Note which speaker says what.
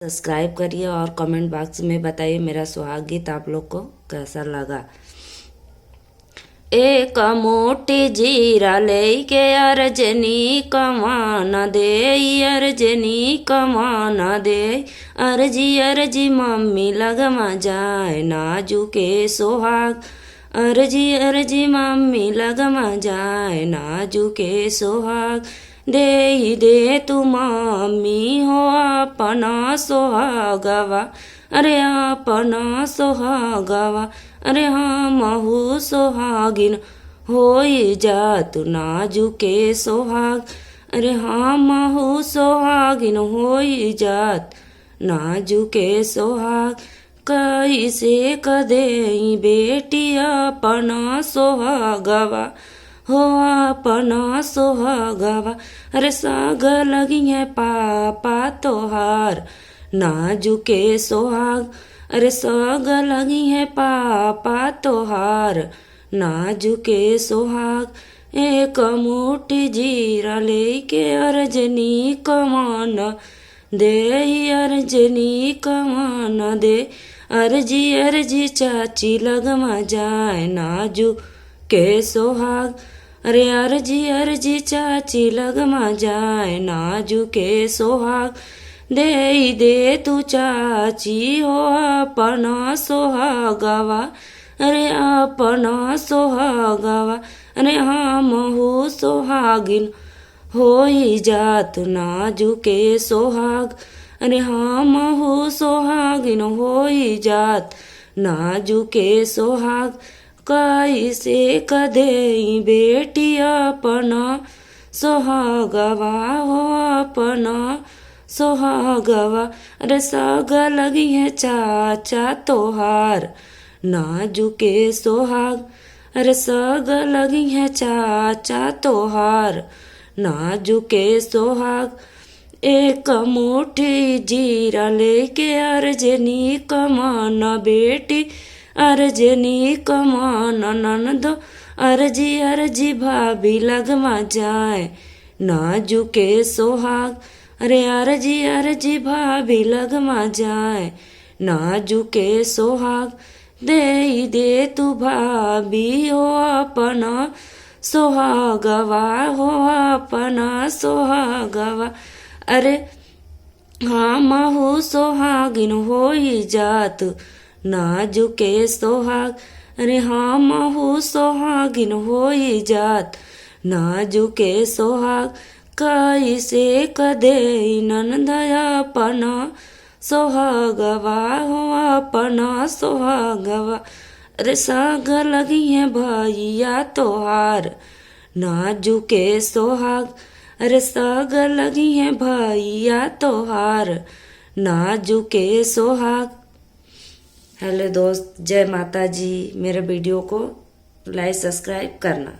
Speaker 1: Subscribe करिए और comment box में बताइए मेरा सुहाग गीत आप लोग को कैसा लगा। एक मोटी जीरा लेके अर्जनी कमाना दे, अर्जनी कमाना दे, अर्जी अर्जी मम्मी लगमा जाए नाजुके सोहाग, अर्जी अर्जी मम्मी लगमा जाए नाजुके सोहाग, दे तू मम्मी हो अपना सोहागवा, अरे अपना सोहागवा, अरे हम हो सोहागिन होई जात नाजुके सोहाग, अरे हम हो सोहागिन होई जात नाजुके सोहाग, कैसे कदे बेटी अपना सोहागवा हो अपना सोहागवा, अरे साग लगी है पापा तोहार नाजुके सोहाग, अरे साग लगी है पापा तोहार नाजुके सोहाग, एक मुट्ठी जीरा लेके अर्जनी कमाना दे, अर्जनी कमाना दे, अर्जी अर्जी चाची लगमा जाए नाजुके सोहाग, अरे अर्जी अर्जी चाची लगमा जाए नाजुके सोहाग, दे तू चाची हो अपना सोहागवा, अरे अपना सोहागवा, अरे हम हो सोहागिन होई जात नाजुके सोहाग, अरे हम हो सोहागिन होई जात नाजुके सोहाग, कैसे कदे बेटी अपना सोहागवा हो अपना सोहागवा, अरे साग लगी है चाचा तोहार नाजुके सोहाग, अरे साग लगी है चाचा तोहार नाजुके सोहाग, एक मुट्ठी जीरा लेके अर्जनी कमाना बेटी, अर्जनी कमाना ननदो, अर्जी अर्जी भाभी लगमा जाए नाजुके सोहाग, अरे अर्जी अर्जी भाभी लगमा जाए नाजुके सोहाग, दे तू भाभी हो अपना सोहागवा हो अपना सोहागवा, अरे हम हो सोहागिन होई जात नाजुके सोहाग, अरे हम हो सोहागिन होई जात नाजुके सोहाग, कैसे कदे ननदया अपना सोहागवा हो अपना सोहागवा, अरे साग लगी है भैया तोहार नाजुके सोहाग, अरे साग लगी है भैया तोहार नाजुके सोहाग। हेलो दोस्त, जय माता जी। मेरे वीडियो को लाइक सब्सक्राइब करना।